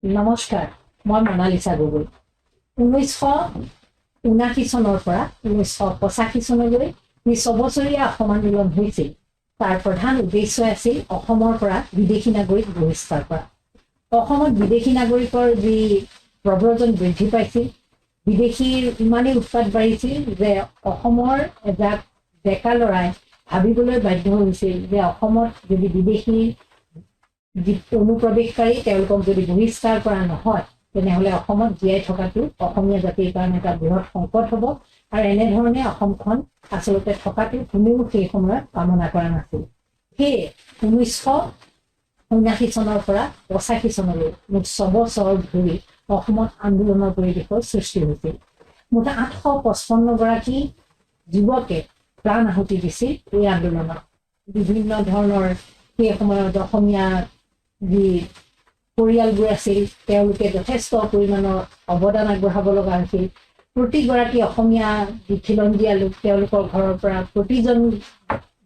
নমস্কাৰ, মই মনালিছা গগৈ। 1979 চনৰ পৰা 1985 চনলৈ যি ছবছৰীয়া অসম আন্দোলন হৈছিল তাৰ প্ৰধান উদ্দেশ্য আছিল অসমৰ পৰা বিদেশী নাগৰিক বহিষ্কাৰ কৰা। অসমত বিদেশী নাগৰিকৰ যি প্ৰব্ৰজন বৃদ্ধি পাইছিল, বিদেশীৰ ইমানেই উৎপাত বাঢ়িছিল যে অসমৰ এজাক ডেকা ল'ৰাই ভাবিবলৈ বাধ্য হৈছিল যে অসমত যদি বিদেশী অনুপ্ৰৱেশকাৰী তেওঁলোকক যদি বহিষ্কাৰ কৰা নহয় তেনেহ'লে অসমত জীয়াই থকাটো অসমীয়া জাতিৰ কাৰণে এটা বৃহৎ সংকট হ'ব আৰু এনেধৰণে অসমখন আচলতে থকাটো কোনেও সেই সময়ত কামনা কৰা নাছিল। সেয়ে 1979 চনৰ পৰা 85 চনলৈ মুঠ 6 বছৰ ধৰি অসমত আন্দোলনৰ পৰিৱেশৰ সৃষ্টি হৈছিল। মুঠ 855 গৰাকী যুৱকে প্ৰাণ আহুতি দিছিল এই আন্দোলনত। বিভিন্ন ধৰণৰ সেই সময়ত অসমীয়া যি পৰিয়ালবোৰ আছিল তেওঁলোকে যথেষ্ট পৰিমাণৰ অৱদান আগবঢ়াব লগা হৈছিল। প্ৰতিগৰাকী অসমীয়া যি খিলঞ্জীয়া লোক তেওঁলোকৰ ঘৰৰ পৰা প্ৰতিজন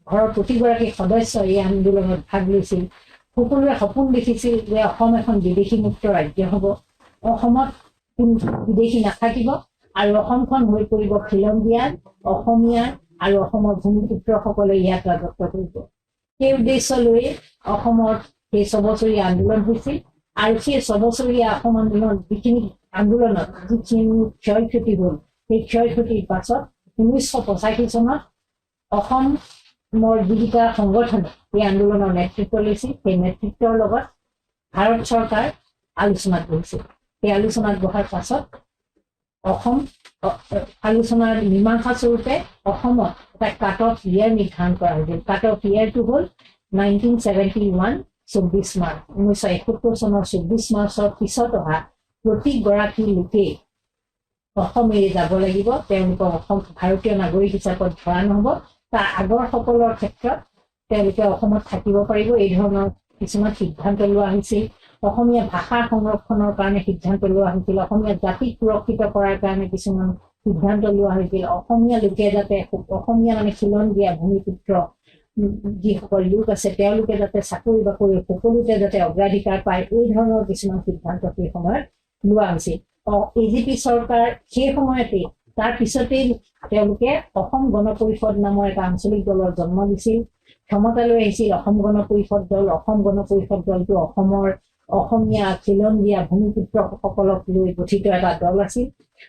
ঘৰৰ প্ৰতিগৰাকী সদস্য এই আন্দোলনত ভাগ লৈছিল। সকলোৱে সপোন দেখিছিল যে অসম এখন বিদেশীমুক্ত ৰাজ্য হ'ব, অসমত কোনো বিদেশী নাথাকিব আৰু অসমখন হৈ পৰিব খিলঞ্জীয়া, অসমীয়া আৰু অসমৰ ভূমিপুত্ৰসকলে ইয়াত ৰাজত্ব কৰিব। সেই উদ্দেশ্য লৈ অসমত সেই 6 বছৰীয়া আন্দোলন হৈছিল আৰু সেই 6 বছৰীয়া অসম আন্দোলনত যিখিনি ক্ষয় ক্ষতি হ'ল সেই ক্ষয় ক্ষতিৰ পাছত 1985 চনত অসমৰ যিকেইটা সংগঠনে এই আন্দোলনৰ নেতৃত্ব লৈছিল সেই নেতৃত্বৰ লগত ভাৰত চৰকাৰ আলোচনাত বহিছিল। সেই আলোচনাত বহাৰ পাছত আলোচনাৰ মীমাংসা স্বৰূপে অসমত এটা কাট অফ ইয়াৰ নিৰ্ধাৰণ কৰা হৈছিল। কাট অফ ইয়াৰটো হ'ল 1971 24 মাৰ্চ। 1971 চনৰ 24 মাৰ্চৰ পিছত অহা প্ৰতিগৰাকী লোকেই অসম এৰি যাব লাগিব, তেওঁলোকক অসম ভাৰতীয় নাগৰিক হিচাপত ধৰা নহ'ব। তাৰ আগৰ সকলৰ ক্ষেত্ৰত তেওঁলোকে অসমত থাকিব পাৰিব, এই ধৰণৰ কিছুমান সিদ্ধান্ত লোৱা হৈছিল। অসমীয়া ভাষা সংৰক্ষণৰ কাৰণে সিদ্ধান্ত লোৱা হৈছিল, অসমীয়া জাতিক সুৰক্ষিত কৰাৰ কাৰণে কিছুমান সিদ্ধান্ত লোৱা হৈছিল। অসমীয়া লোকে যাতে অসমীয়া মানে খিলঞ্জীয়া ভূমিপুত্ৰ যিসকল লোক আছে তেওঁলোকে যাতে চাকৰি বাকৰি সকলোতে যাতে অগ্ৰাধিকাৰ পায়, এই ধৰণৰ কিছুমান সিদ্ধান্ত সেই সময়ত লোৱা হৈছিল। AGP চৰকাৰ সেই সময়তেই তাৰ পিছতেই তেওঁলোকে অসম গণ পৰিষদ নামৰ এটা আঞ্চলিক দলৰ জন্ম দিছিল, ক্ষমতালৈ আহিছিল অসম গণ পৰিষদ দল। অসম গণ পৰিষদ দলটো অসমীয়া খিলঞ্জীয়া ভূমিপুত্ৰসকলক লৈ গঠিত এটা দল আছিল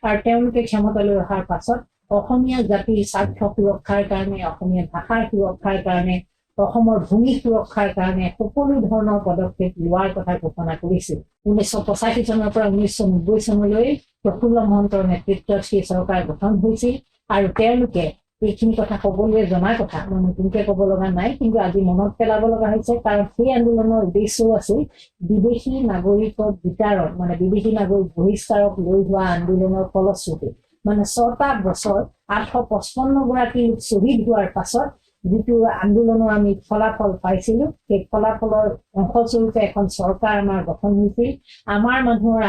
আৰু তেওঁলোকে ক্ষমতালৈ অহাৰ পাছত অসমীয়া জাতিৰ স্বাৰ্থ সুৰক্ষাৰ কাৰণে, অসমীয়া ভাষাৰ সুৰক্ষাৰ কাৰণে, অসমৰ ভূমি সুৰক্ষাৰ কাৰণে সকলো ধৰণৰ পদক্ষেপ লোৱাৰ কথা ঘোষণা কৰিছিল। 1985 চনৰ পৰা 1990 চনলৈ প্ৰফুল্ল মহন্তৰ নেতৃত্বত সেই চৰকাৰ গঠন হৈছিল আৰু তেওঁলোকে এইখিনি কথা সকলোৱে জনাৰ কথা, মই নতুনকৈ ক'ব লগা নাই, কিন্তু আজি মনত পেলাব লগা হৈছে কাৰণ সেই আন্দোলনৰ উদ্দেশ্যও আছিল বিদেশী নাগৰিকৰ বিতাড়ন, মানে বিদেশী নাগৰিক বহিষ্কাৰক লৈ হোৱা আন্দোলনৰ ফলশ্ৰুতি। মানে 6টা বছৰ 855 গৰাকী লোক শ্বহীদ হোৱাৰ পাছত যিটো আন্দোলনৰ আমি ফলাফল পাইছিলো, সেই ফলাফলৰ অংশস্বৰূপে এখন চৰকাৰ আমাৰ গঠন হৈছিল। আমাৰ মানুহৰ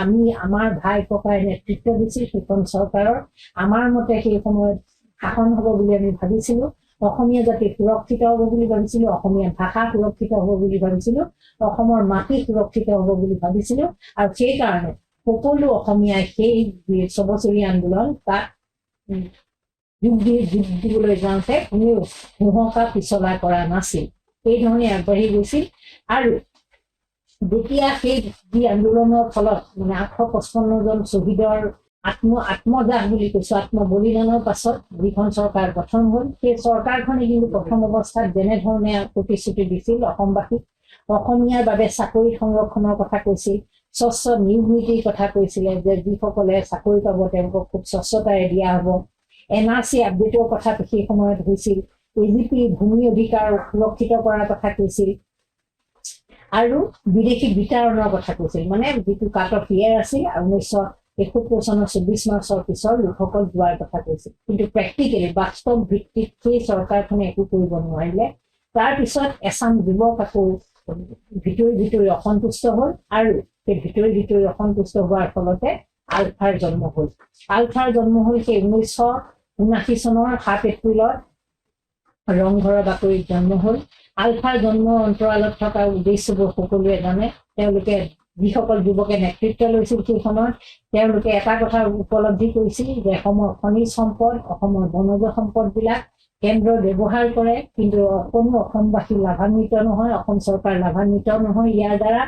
আমাৰ ভাই ককাই নেতৃত্ব দিছিল সেইখন চৰকাৰৰ। আমাৰ মতে সেই সময়ত শাসন হ'ব বুলি আমি ভাবিছিলো, অসমীয়া জাতি সুৰক্ষিত হ'ব বুলি ভাবিছিলো, অসমীয়া ভাষা সুৰক্ষিত হ'ব বুলি ভাবিছিলো, অসমৰ মাটি সুৰক্ষিত হ'ব বুলি ভাবিছিলো আৰু সেইকাৰণে সকলো অসমীয়াই সেই 6 বছৰীয়া আন্দোলন তাত যোগ দিবলৈ যাওঁতে কোনেও হুহকা পিছলা কৰা নাছিল, সেইধৰণে আগবাঢ়ি গৈছিল। আৰু যেতিয়া সেই যি আন্দোলনৰ ফলত মানে 855 জন শ্বহীদৰ আত্মদাহ বুলি কৈছো, আত্মবলিদানৰ পাছত যিখন চৰকাৰ গঠন হ'ল, সেই চৰকাৰখনে কিন্তু প্ৰথম অৱস্থাত যেনেধৰণে প্ৰতিশ্ৰুতি দিছিল অসমবাসীক, অসমীয়াৰ বাবে চাকৰি সংৰক্ষণৰ কথা কৈছিল, স্বচ্ছ নিয়োগ নীতিৰ কথা কৈছিলে যে যিসকলে চাকৰি পাব তেওঁলোকক খুব স্বচ্ছতাৰে দিয়া হ'ব, NRC আপডেটৰ কথা সেই সময়ত হৈছিল, AGP ভূমি অধিকাৰ সুৰক্ষিত কৰাৰ কথা কৈছিল আৰু বিদেশী বিতাড়নৰ কথা কৈছিল। মানে যিটো কাট অফ ইয়াৰ আছিল 1971 চনৰ 24 মাৰ্চৰ পিছৰ লোকসকল যোৱাৰ কথা কৈছিল, কিন্তু প্ৰেক্টিকেলি বাস্তৱ ভিত্তিত সেই চৰকাৰখনে একো কৰিব নোৱাৰিলে। তাৰপিছত এচাম যুৱক আকৌ ভিতৰি অসন্তুষ্ট হ'ল আৰু সেই ভিতৰি অসন্তুষ্ট হোৱাৰ ফলতে আলফাৰ জন্ম হ'ল। সেই 1979 চনৰ 7 এপ্ৰিলত ৰংঘৰৰ বাতৰিত জন্ম হ'ল। আলফাৰ জন্মৰ অন্তৰালত থকা উদ্দেশ্যবোৰ সকলোৱে জানে। তেওঁলোকে যিসকল যুৱকে নেতৃত্ব লৈছিল সেই সময়ত তেওঁলোকে এটা কথা উপলব্ধি কৰিছিল যে অসমৰ খনিজ সম্পদ, অসমৰ বনজ সম্পদবিলাক কেন্দ্ৰই ব্যৱহাৰ কৰে, কিন্তু কোনো অসমবাসী লাভান্বিত নহয়, অসম চৰকাৰ লাভান্বিত নহয়। ইয়াৰ দ্বাৰা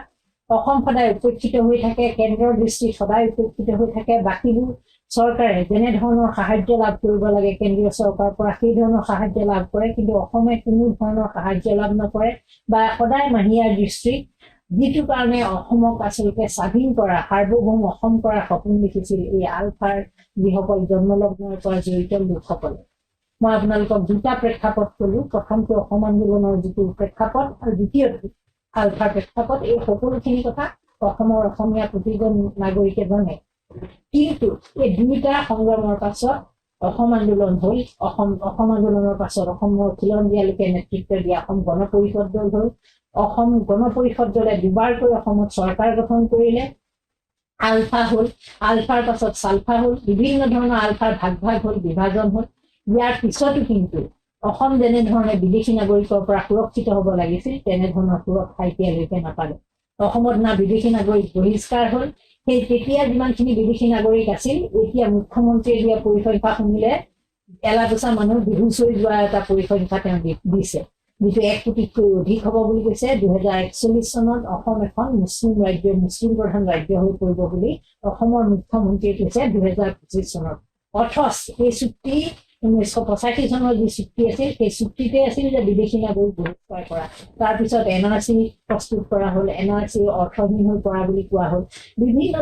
অসম সদায় উপেক্ষিত হৈ থাকে, কেন্দ্ৰৰ দৃষ্টিত সদায় উপেক্ষিত হৈ থাকে। বাকীবোৰ চৰকাৰে যেনেধৰণৰ সাহায্য লাভ কৰিব লাগে কেন্দ্ৰীয় চৰকাৰৰ পৰা সেই ধৰণৰ সাহায্য লাভ কৰে, কিন্তু অসমে কোনো ধৰণৰ সাহায্য লাভ নকৰে বা সদায় মাহীয়াৰ দৃষ্টিত, যিটো কাৰণে অসমক আচলতে স্বাধীন কৰা, সাৰ্বভৌম অসম কৰাৰ সপোন দেখিছিল এই আলফাৰ যিসকল জন্মলগ্নৰ পৰা জড়িত লোকসকলে। মই আপোনালোকক দুটা প্ৰেক্ষাপট ক'লো, প্ৰথমটো অসম আন্দোলনৰ যিটো প্ৰেক্ষাপট আৰু দ্বিতীয়টো আলফাৰ প্ৰেক্ষাপট। এই সকলোখিনি কথা অসমৰ অসমীয়া প্ৰতিজন নাগৰিকে জানে, কিন্তু এই দুয়োটা সংগ্ৰামৰ পাছত অসম আন্দোলন হ'ল। অসম আন্দোলনৰ পাছত অসমৰ খিলঞ্জীয়া লোকে নেতৃত্ব দিয়া অসম গণ পৰিষদ দল হ'ল। অসম গণ পৰিষদ দলে দুবাৰকৈ অসমত চৰকাৰ গঠন কৰিলে। আলফা হ'ল, আলফাৰ পাছত চালফা হ'ল, বিভিন্ন ধৰণৰ আলফাৰ ভাগ ভাগ হ'ল, বিভাজন হ'ল। ইয়াৰ পিছতো কিন্তু অসম যেনেধৰণে বিদেশী নাগৰিকৰ পৰা সুৰক্ষিত হ'ব লাগিছিল তেনেধৰণৰ সুৰক্ষা এতিয়ালৈকে নাপালে। অসমত না বিদেশী নাগৰিক বহিষ্কাৰ হ'ল, সেই তেতিয়া যিমানখিনি বিদেশী নাগৰিক আছিল এতিয়া মুখ্যমন্ত্ৰীয়ে দিয়া পৰিসংখ্যা শুনিলে এলাগোচা মানুহ বেহুচ হৈ যোৱা এটা পৰিসংখ্যা তেওঁ দিছে, যিটো 1 কোটিতকৈ অধিক হ'ব বুলি কৈছে। 2041 চনত অসম এখন মুছলিম ৰাজ্য, মুছলিম প্ৰধান ৰাজ্য হৈ পৰিব বুলি অসমৰ মুখ্যমন্ত্ৰীয়ে কৈছে 2025 চনত। অথচ এই চুক্তি 1985 চনৰ যি চুক্তি আছিল সেই চুক্তিতে আছিল যে বিদেশী নাগৰিক বহিষ্কাৰ কৰা। তাৰপিছত NRC প্ৰস্তুত কৰা হ'ল, NRC অৰ্থহীন হৈ পৰা বুলি কোৱা হ'ল। বিভিন্ন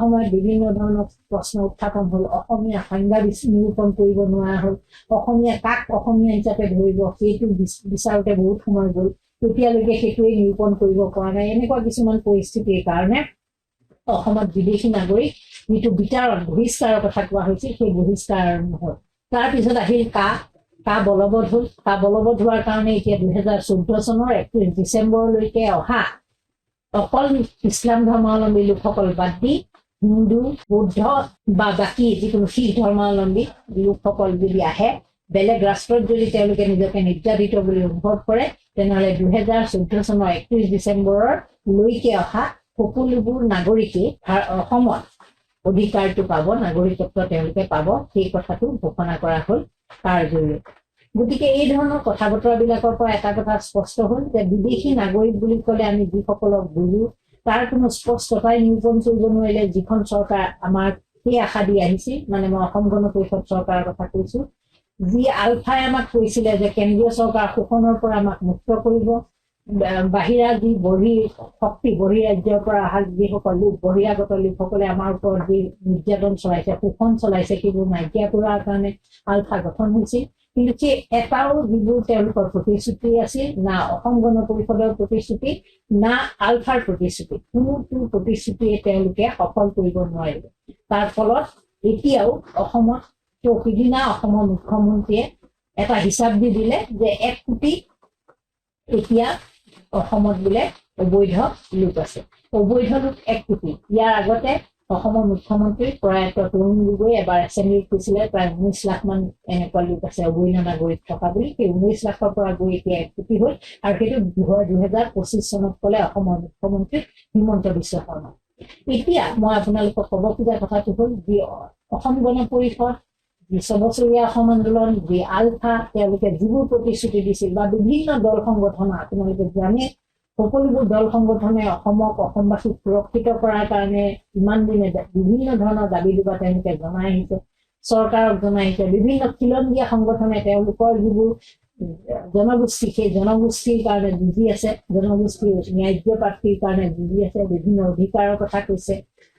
সময়ত বিভিন্ন ধৰণৰ প্ৰশ্ন উত্থাপন হ'ল। অসমীয়া সংজ্ঞা নিৰূপণ কৰিব নোৱাৰা হ'ল। অসমীয়া কাক অসমীয়া হিচাপে ধৰিব সেইটো বিচাৰোতে বহুত সময় গ'ল, এতিয়ালৈকে সেইটোৱেই নিৰূপণ কৰিব পৰা নাই। এনেকুৱা কিছুমান পৰিস্থিতিৰ কাৰণে অসমত বিদেশী নাগৰিক যিটো বিতাড়ন বহিষ্কাৰৰ কথা কোৱা হৈছিল সেই বহিষ্কাৰ নহ'ল। তাৰপিছত আহিল কা বলবৎ হ'ল। কা বলবৎ হোৱাৰ কাৰণে এতিয়া 2014 চনৰ 31 ডিচেম্বৰলৈকে অহা অকল ইছলাম ধৰ্মাৱলম্বী লোকসকল বাদ দি হিন্দু, বৌদ্ধ বা বাকী যিকোনো শিখ ধৰ্মাৱলম্বী লোকসকল যদি আহে, বেলেগ ৰাষ্ট্ৰত যদি তেওঁলোকে নিজকে নিৰ্যাতিত বুলি অনুভৱ কৰে, তেনেহ'লে 2014 চনৰ 31 ডিচেম্বৰৰ লৈকে অহা সকলোবোৰ নাগৰিকে অসমত অধিকাৰটো পাব, নাগৰিকত্ব তেওঁলোকে পাব, সেই কথাটো ঘোষণা কৰা হ'ল তাৰ জৰিয়তে। গতিকে এই ধৰণৰ কথা বতৰাবিলাকৰ পৰা এটা কথা স্পষ্ট হ'ল যে বিদেশী নাগৰিক বুলি ক'লে আমি যিসকলক বুজো তাৰ কোনো স্পষ্টতাই নিৰূপণ কৰিব নোৱাৰিলে। যিখন চৰকাৰ আমাক সেই আশা দি আহিছিল, মানে মই অসম গণ পৰিষদ চৰকাৰৰ কথা কৈছো, যি আলফাই আমাক কৈছিলে যে কেন্দ্ৰীয় চৰকাৰ শোষণৰ পৰা আমাক মুক্ত কৰিব, বাহিৰা যি শক্তি বহিৰাজ্যৰ পৰা অহা যিসকল লোক, বহিৰাগত লোকসকলে আমাৰ ওপৰত যি নিৰ্যাতন চলাইছে, শোষণ চলাইছে, সেইবোৰ নাইকিয়া কৰাৰ কাৰণে আলফা গঠন হৈছিল। কিন্তু সেই এটাও যিবোৰ তেওঁলোকৰ প্ৰতিশ্ৰুতি আছিল, না অসম গণ পৰিষদৰ প্ৰতিশ্ৰুতি, না আলফাৰ প্ৰতিশ্ৰুতি, কোনোটো প্ৰতিশ্ৰুতিয়ে তেওঁলোকে সফল কৰিব নোৱাৰিলে। তাৰ ফলত এতিয়াও অসমত সিদিনা অসমৰ মুখ্যমন্ত্ৰীয়ে এটা হিচাপ দি দিলে যে 1 কোটি এতিয়া অসমত বোলে অবৈধ লোক আছে, অবৈধ লোক 1 কোটি। ইয়াৰ আগতে অসমৰ মুখ্যমন্ত্ৰী প্ৰয়াত তৰুণ গগৈ এবাৰ এছেম্বলিত কৈছিলে প্ৰায় 19 লাখ মান এনেকুৱা লোক আছে অবৈধ নাগৰিক থকা বুলি। সেই 19 লাখৰ পৰা গৈ এতিয়া 1 কোটি হ'ল, আৰু সেইটো 2025 চনত ক'লে অসমৰ মুখ্যমন্ত্ৰী হিমন্ত বিশ্ব শৰ্মা। এতিয়া মই আপোনালোকক ক'ব খোজা কথাটো হ'ল যি অসম গণ পৰিষদ, যি 6 বছৰীয়া অসম আন্দোলন, যি আলফা, তেওঁলোকে যিবোৰ প্ৰতিশ্ৰুতি দিছিল বা বিভিন্ন দল সংগঠন আপোনালোকে জানে, সকলোবোৰ দল সংগঠনে অসমবাসীক সুৰক্ষিত কৰাৰ কাৰণে ইমান দিনে বিভিন্ন ধৰণৰ দাবী দুবা তেওঁলোকে জনাই আহিছে, চৰকাৰক জনাই আহিছে। বিভিন্ন খিলঞ্জীয়া সংগঠনে তেওঁলোকৰ যিবোৰ জনগোষ্ঠী, সেই জনগোষ্ঠীৰ কাৰণে যুঁজি আছে, জনগোষ্ঠীৰ ন্যায্য প্ৰাপ্তিৰ কাৰণে যুঁজি আছে, বিভিন্ন অধিকাৰৰ কথা কৈছে,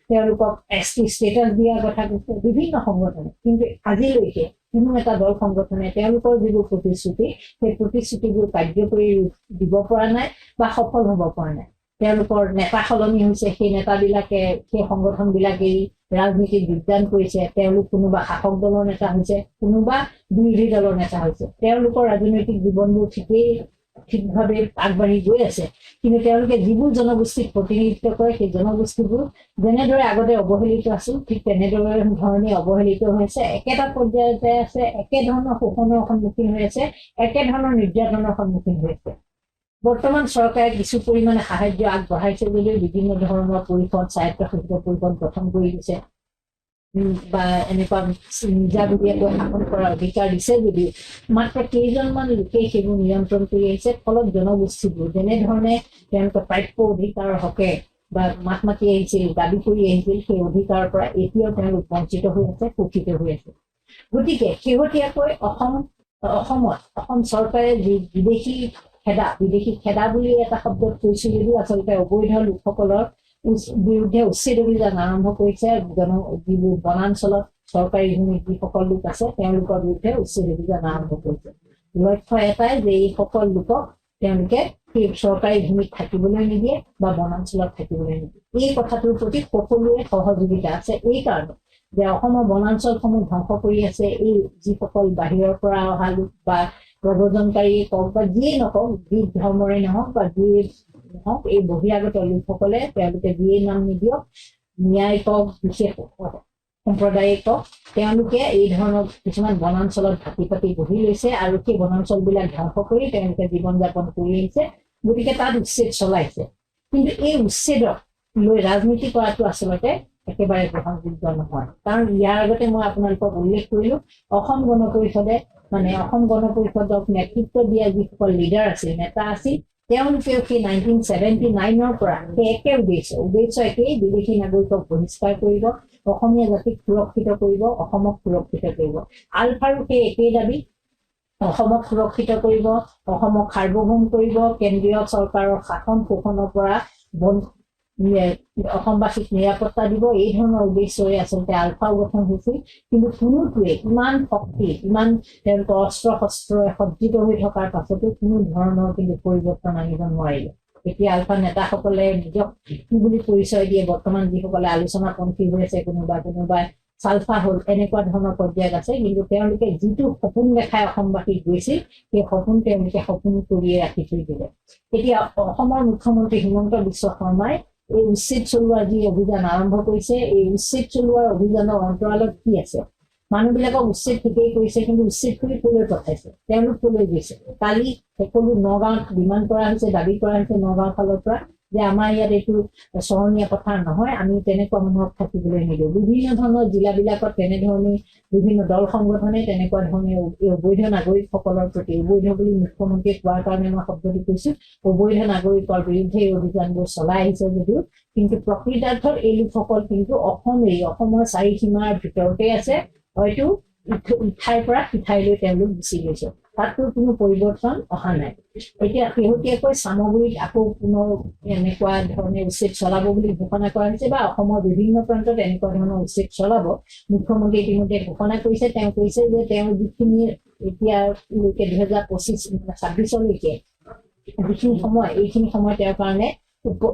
তেওঁলোকক ST ষ্টেটাছ দিয়াৰ কথা কৈছে বিভিন্ন সংগঠনে। কিন্তু আজিলৈকে কোনো এটা দল সংগঠনে তেওঁলোকৰ যিবোৰ প্ৰতিশ্ৰুতি সেই প্ৰতিশ্ৰুতিবোৰ কাৰ্যকৰী দিব পৰা নাই বা সফল হ'ব পৰা নাই। তেওঁলোকৰ নেতা সলনি হৈছে, সেই নেতাবিলাকে সেই সংগঠনবিলাকেই ৰাজনীতিত যোগদান কৰিছে, তেওঁলোক কোনোবা শাসক দলৰ নেতা হৈছে, কোনোবা বিৰোধী দলৰ নেতা হৈছে। তেওঁলোকৰ ৰাজনৈতিক জীৱনবোৰ ঠিকভাৱে আগবাঢ়ি গৈ আছে, কিন্তু তেওঁলোকে যিবোৰ জনগোষ্ঠীক প্ৰতিনিধিত্ব কৰে সেই জনগোষ্ঠীবোৰ যেনেদৰে আগতে অৱহেলিত আছিল ঠিক তেনেধৰণে অৱহেলিত হৈছে, একেটা পৰ্যায়তে আছে, একেধৰণৰ শোষণৰ সন্মুখীন হৈ আছে, একেধৰণৰ নিৰ্যাতনৰ সন্মুখীন হৈ আছে। বৰ্তমান চৰকাৰে কিছু পৰিমাণে সাহায্য আগবঢ়াইছে যদিও বিভিন্ন ধৰণৰ পৰিষদ স্বায়ত্তশাসিত পৰিষদ গঠন কৰি দিছে বা এনেকুৱা নিজাববীয়াকৈ শাসন কৰাৰ অধিকাৰ দিছে যদিও মাত্ৰ কেইজনমান লোকে সেইবোৰ নিয়ন্ত্ৰণ কৰি আহিছে। ফলত জনগোষ্ঠীবোৰ যেনেধৰণে তেওঁলোকে প্ৰাপ্য অধিকাৰৰ হকে বা মাত মাতি আহিছিল, দাবী কৰি আহিছিল, সেই অধিকাৰৰ পৰা এতিয়াও তেওঁলোক বঞ্চিত হৈ আছে, শোষিত হৈ আছে। গতিকে শেহতীয়াকৈ অসম চৰকাৰে যি বিদেশী খেদা বুলি এটা শব্দত কৈছো যদিও আচলতে অবৈধ লোকসকলৰ বিৰুদ্ধে উচ্ছেদ অভিযান আৰম্ভ কৰিছে। যিবোৰ বনাঞ্চলত চৰকাৰী ভূমিত যিসকল লোক আছে তেওঁলোকৰ বিৰুদ্ধে উচ্ছেদ অভিযান আৰম্ভ কৰিছে। লক্ষ্য এটাই যে এইসকল লোকক তেওঁলোকে সেই চৰকাৰী ভূমিত থাকিবলৈ নিদিয়ে বা বনাঞ্চলত থাকিবলৈ নিদিয়ে। এই কথাটোৰ প্ৰতি সকলোৰে সহযোগিতা আছে। এই কাৰণে যে অসমৰ বনাঞ্চলসমূহ ধ্বংস কৰি আছে এই যিসকল বাহিৰৰ পৰা অহা লোক বা প্ৰব্ৰজনকাৰীয়ে কওক বা যিয়ে নকওক, যি ধৰ্মৰে নহওক বা যিয়ে নহওক, এই বহিৰাগত লোকসকলে তেওঁলোকে যিয়ে নাম নিদিয়ক, ন্যায় কওক, বিশেষ সম্প্ৰদায়ে কওক, তেওঁলোকে এই ধৰণৰ কিছুমান বনাঞ্চলত ঘাটি পাতি বহি লৈছে আৰু সেই বনাঞ্চলবিলাক ধ্বংস কৰি তেওঁলোকে জীৱন যাপন কৰি আহিছে। গতিকে তাত উচ্ছেদ চলাইছে। কিন্তু এই উচ্ছেদক লৈ ৰাজনীতি কৰাটো আচলতে একেবাৰে গ্ৰহণযোগ্য নহয়। কাৰণ ইয়াৰ আগতে মই আপোনালোকক উল্লেখ কৰিলো অসম গণ পৰিষদক নেতৃত্ব দিয়া যিসকল লিডাৰ আছিল, নেতা আছিল, তেওঁলোকেও সেই 1979 পৰা সেই একে উদ্দেশ্য একেই, বিদেশী নাগৰিকক বহিষ্কাৰ কৰিব, অসমীয়া জাতিক সুৰক্ষিত কৰিব, অসমক সুৰক্ষিত কৰিব। আলফাৰো সেই একেই দাবী, অসমক সুৰক্ষিত কৰিব, অসমক সাৰ্বভৌম কৰিব, কেন্দ্ৰীয় চৰকাৰৰ শাসন শোষণৰ পৰা অসমবাসীক নিৰাপত্তা দিব। এই ধৰণৰ উদ্দেশ্যৰে আচলতে আলফাও গঠন হৈছিল। কিন্তু কোনোটোৱে ইমান শক্তি, ইমান তেওঁলোকৰ অস্ত্ৰ শস্ত্ৰৰে সজ্জিত হৈ থকাৰ পাছতো কোনো ধৰণৰ কিন্তু পৰিৱৰ্তন আনিব নোৱাৰিলে। এতিয়া আলফা নেতাসকলে নিজক কি বুলি পৰিচয় দিয়ে, বৰ্তমান যিসকলে আলোচনাপন্থী হৈ আছে, কোনোবাই চালফা হ'ল, এনেকুৱা ধৰণৰ পৰ্যায়ত আছে। কিন্তু তেওঁলোকে যিটো সপোন দেখাই অসমবাসীক গৈছিল, সেই সপোন তেওঁলোকে সপোন কৰিয়ে ৰাখি থৈ দিলে। এতিয়া অসমৰ মুখ্যমন্ত্ৰী হিমন্ত বিশ্ব শৰ্মাই এই উচ্ছেদ চলোৱাৰ যি অভিযান আৰম্ভ কৰিছে, এই উচ্ছেদ চলোৱাৰ অভিযানৰ অন্তৰালত কি আছে? মানুহবিলাকক উচ্ছেদ ঠিকেই কৰিছে, কিন্তু উচ্ছেদ কৰি কলৈ পঠাইছে, তেওঁলোক কলৈ গৈছে? কালি সকলো নগাঁৱত ডিমাণ্ড কৰা হৈছে, দাবী কৰা হৈছে নগাঁও ফালৰ পৰা যে আমাৰ ইয়াত এইটো চৰণীয়া পথাৰ নহয়, আমি তেনেকুৱা মানুহক থাকিবলৈ নিদিওঁ। বিভিন্ন ধৰণৰ জিলাবিলাকত তেনেধৰণে বিভিন্ন দল সংগঠনে তেনেকুৱা ধৰণে এই অবৈধ নাগৰিকসকলৰ প্ৰতি, অবৈধ বুলি মুখ্যমন্ত্ৰীয়ে কোৱাৰ কাৰণে মই শব্দটো কৈছো, অবৈধ নাগৰিকৰ বিৰুদ্ধে এই অভিযানবোৰ চলাই আহিছে যদিও কিন্তু প্ৰকৃতাৰ্থত এই লোকসকল কিন্তু অসমৰ চাৰিসীমাৰ ভিতৰতে আছে। হয়তো ইঠাইৰ পৰা সিঠাইলৈ তেওঁলোক গুচি গৈছে, তাততো কোনো পৰিৱৰ্তন অহা নাই। এতিয়া শেহতীয়াকৈ চামগুৰিত আকৌ পুনৰ এনেকুৱা ধৰণে উচ্ছেদ চলাব বুলি ঘোষণা কৰা হৈছে বা অসমৰ বিভিন্ন প্ৰান্তত এনেকুৱা ধৰণৰ উচ্ছেদ চলাব। মুখ্যমন্ত্ৰী ইতিমধ্যে ঘোষণা কৰিছে। তেওঁ কৈছে যে তেওঁ যিখিনি এতিয়ালৈকে 2025-26লৈকে যিখিনি সময়, এইখিনি সময় তেওঁৰ কাৰণে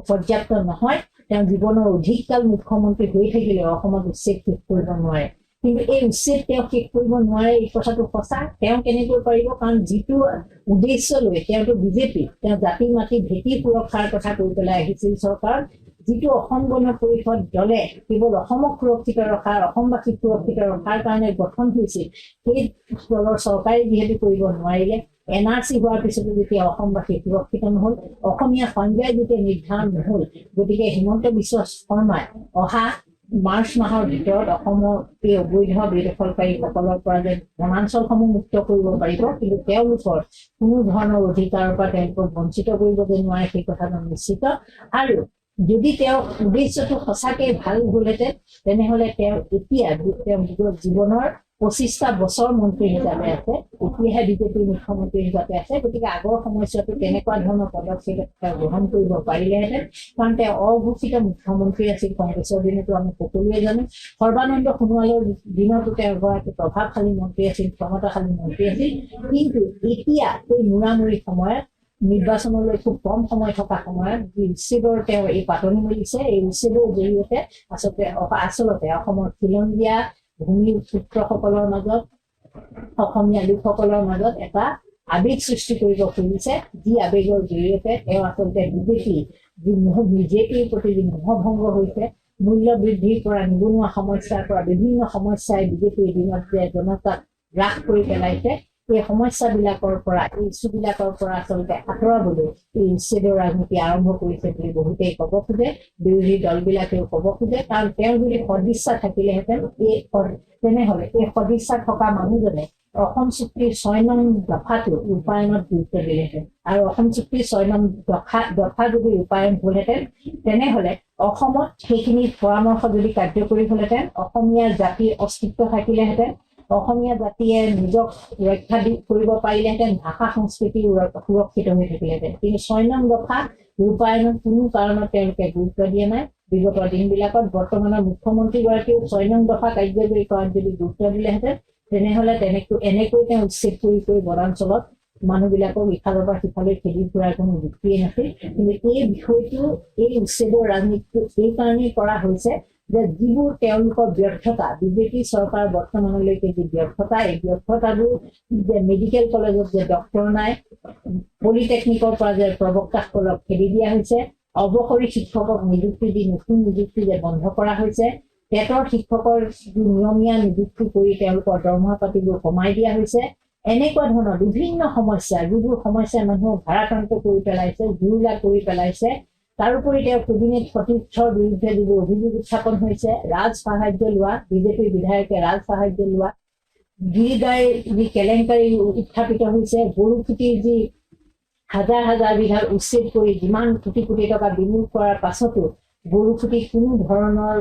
পৰ্যাপ্ত নহয়। তেওঁ জীৱনৰ অধিককাল মুখ্যমন্ত্ৰী হৈ থাকিলেও অসমত উচ্ছেদ শেষ কৰিব নোৱাৰে। কিন্তু এই উচ্ছেদ তেওঁ শেষ কৰিব নোৱাৰে, এই কথাটো সঁচা। তেওঁ কেনেকৈ পাৰিব? কাৰণ যিটো উদ্দেশ্য লৈ তেওঁতো বিজেপি, তেওঁ জাতি মাটি ভেটি সুৰক্ষাৰ কথা কৈ পেলাই আহিছিল চৰকাৰ, যিটো অসম গণ পৰিষদ দলে কেৱল অসমক সুৰক্ষিত ৰখাৰ, অসমবাসীক সুৰক্ষিত ৰখাৰ কাৰণে গঠন হৈছিল, সেই দলৰ চৰকাৰে যিহেতু কৰিব নোৱাৰিলে, NRC হোৱাৰ পিছতো যেতিয়া অসমবাসী সুৰক্ষিত নহল, অসমীয়া সংজ্ঞাই যেতিয়া নিৰ্ধাৰণ নহল, গতিকে হিমন্ত বিশ্ব শৰ্মাই অহা মাৰ্চ মাহৰ ভিতৰত অসমৰ এই অবৈধ বেদখলকাৰীসকলৰ পৰা যে বনাঞ্চলসমূহ মুক্ত কৰিব পাৰিব, কিন্তু তেওঁলোকৰ কোনো ধৰণৰ অধিকাৰৰ পৰা তেওঁলোকক বঞ্চিত কৰিব যে নোৱাৰে, সেই কথাটো নিশ্চিত। আৰু যদি তেওঁ উদ্দেশ্যটো সঁচাকে ভাল হলহেঁতেন, তেনেহলে তেওঁ এতিয়া তেওঁৰ জীৱনৰ 25টা বছৰ মন্ত্ৰী হিচাপে আছে, এতিয়াহে বিজেপিৰ মুখ্যমন্ত্ৰী হিচাপে আছে। গতিকে আগৰ সময়ছোৱাতো তেনেকুৱা ধৰণৰ পদক্ষেপ তেওঁ গ্ৰহণ কৰিব পাৰিলেহেঁতেন, কাৰণ তেওঁ অঘোষিত মুখ্যমন্ত্ৰী আছিল কংগ্ৰেছৰ দিনতো আমি সকলোৱে জানো। সৰ্বানন্দ সোণোৱালৰ দিনতো তেওঁ এগৰাকী প্ৰভাৱশালী মন্ত্ৰী আছিল, ক্ষমতাশালী মন্ত্ৰী আছিল। কিন্তু এতিয়া এই মূৰামূৰি সময়ত, নিৰ্বাচনলৈ খুব কম সময় থকা সময়ত যি উচ্ছেদৰ তেওঁ এই পাতনি মেলিছে, এই উচ্ছেদৰ জৰিয়তে আচলতে অসমৰ খিলঞ্জীয়া ভূমিৰ পুত্ৰসকলৰ মাজত, অসমীয়া লোকসকলৰ মাজত এটা আবেগ সৃষ্টি কৰিব খুজিছে, যি আবেগৰ জৰিয়তে তেওঁ আচলতে বিজেপিৰ প্ৰতি যি মোহভংগ হৈছে, মূল্য বৃদ্ধিৰ পৰা, নিবনুৱা সমস্যাৰ পৰা বিভিন্ন সমস্যাই বিজেপিৰ দিনত যে জনতাক হ্ৰাস কৰি পেলাইছে, এই সমস্যাবিলাকৰ পৰা এই ইছ্যুবিলাকৰ পৰা আচলতে আঁতৰাবলৈ এই উচ্ছেদৰ ৰাজনীতি আৰম্ভ কৰিছে বুলি বহুতেই ক'ব খোজে, বিৰোধী দলবিলাকেও ক'ব খোজে। কাৰণ তেওঁৰ যদি সদিচ্ছা থাকিলেহেঁতেন তেনেহ'লে এই সদিচ্ছা থকা মানুহজনে অসম চুক্তিৰ 6 নং দফাটো ৰূপায়ণত গুৰুত্ব দিলেহেঁতেন। আৰু অসম চুক্তিৰ 6 নং দফা যদি ৰূপায়ণ হ'লহেঁতেন তেনেহ'লে অসমত সেইখিনি পৰামৰ্শ যদি কাৰ্যকৰী হ'লহেঁতেন, অসমীয়া জাতিৰ অস্তিত্ব থাকিলেহেঁতেন, অসমীয়া জাতিয়ে নিজক ৰক্ষা কৰিব পাৰিলেহেঁতেন, ভাষা সংস্কৃতি সুৰক্ষিত হৈ থাকিলেহেঁতেন। কিন্তু 6 নং দফা ৰূপায়ণত কোনো কাৰণত তেওঁলোকে গুৰুত্ব দিয়া নাই। বিগত দিনবিলাকত বৰ্তমানৰ মুখ্যমন্ত্ৰীগৰাকীয়েও 6 নং দফা কাৰ্যকৰী কৰাত যদি গুৰুত্ব দিলেহেঁতেন তেনেহ'লে এনেকৈ তেওঁ উচ্ছেদ কৰি বনাঞ্চলত মানুহবিলাকক ইফালৰ পৰা সিফালে খেদি ফুৰাৰ কোনো যুক্তিয়ে নাছিল। কিন্তু এই বিষয়টো এই উচ্ছেদৰ ৰাজনীতিটো এইকাৰণেই কৰা হৈছে যে যিবোৰ তেওঁলোকৰ ব্যৰ্থতা, বিজেপি চৰকাৰ বৰ্তমানলৈকে যি ব্যৰ্থতা, এই ব্যৰ্থতাবোৰ যে মেডিকেল কলেজত যে ডক্টৰ নাই, পলিটেকনিকৰ পৰা যে প্ৰবক্তাসকলক খেদি দিয়া হৈছে, অৱসৰী শিক্ষকক নিযুক্তি দি নতুন নিযুক্তি যে বন্ধ কৰা হৈছে, টেটৰ শিক্ষকৰ নিয়মীয়া নিযুক্তি কৰি তেওঁলোকৰ দৰমহা পাতিবোৰ কমাই দিয়া হৈছে, এনেকুৱা ধৰণৰ বিভিন্ন সমস্যা, যিবোৰ সমস্যাই মানুহক ভাৰাক্ৰান্ত কৰি পেলাইছে, জুৰুলা কৰি পেলাইছে। তাৰোপৰি তেওঁ কেবিনেট সতীৰ্থৰ বিৰুদ্ধে যিবোৰ অভিযোগ উত্থাপন হৈছে, ৰাজ সাহায্য লোৱা, বিজেপিৰ বিধায়কে ৰাজ সাহায্য লোৱা, গিৰিগাইৰ যি কেলেংকাৰী উত্থাপিত হৈছে, গৰু খুটিৰ যি হাজাৰ হাজাৰ বিঘা উচ্ছেদ কৰি যিমান কোটি কোটি টকা বিনিয়োগ কৰাৰ পাছতো গৰু খুটিত কোনো ধৰণৰ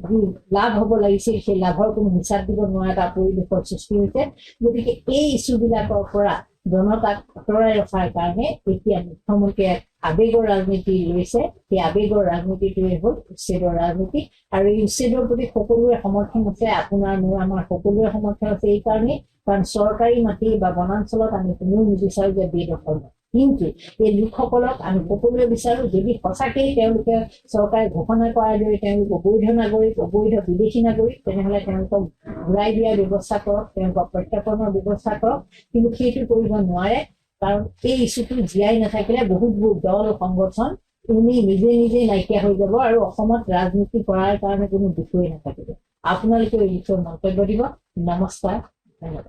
যি লাভ হ'ব লাগিছিল সেই লাভৰ কোনো হিচাপ দিব নোৱাৰা এটা পৰিৱেশৰ সৃষ্টি হৈছে। গতিকে এই ইছ্যুবিলাকৰ পৰা জনতাক আঁতৰাই ৰখাৰ কাৰণে এতিয়া মুখ্যমন্ত্ৰীয়ে আৱেগৰ ৰাজনীতি লৈছে। সেই আৱেগৰ ৰাজনীতিটোৱে হ'ল উচ্ছেদৰ ৰাজনীতি। আৰু এই উচ্ছেদৰ প্ৰতি সকলোৰে সমৰ্থন আছে, আপোনাৰ মোৰ আমাৰ সকলোৰে সমৰ্থন আছে এইকাৰণেই, কাৰণ চৰকাৰী মাটি বা বনাঞ্চলত আমি কোনেও নিবিচাৰোঁ যে বেদখল হয়। কিন্তু এই লোকসকলক আমি সকলোৱে বিচাৰোঁ, যদি সঁচাকেই তেওঁলোকে চৰকাৰে ঘোষণা কৰাৰ দৰে তেওঁলোক অবৈধ নাগৰিক, অবৈধ বিদেশী নাগৰিক, তেনেহ'লে তেওঁলোকক ঘূৰাই দিয়াৰ ব্যৱস্থা কৰক, তেওঁলোকক প্ৰত্যাৰ্পণৰ ব্যৱস্থা কৰক। কিন্তু সেইটো কৰিব নোৱাৰে, কাৰণ এই ইছ্যুটো জীয়াই নাথাকিলে বহুতবোৰ দল সংগঠন এনেই নিজে নাইকিয়া হৈ যাব আৰু অসমত ৰাজনীতি কৰাৰ কাৰণে কোনো বিষয়ে নাথাকিব। আপোনালোকে এই বিষয়ে মন্তব্য দিব। নমস্কাৰ, ধন্যবাদ।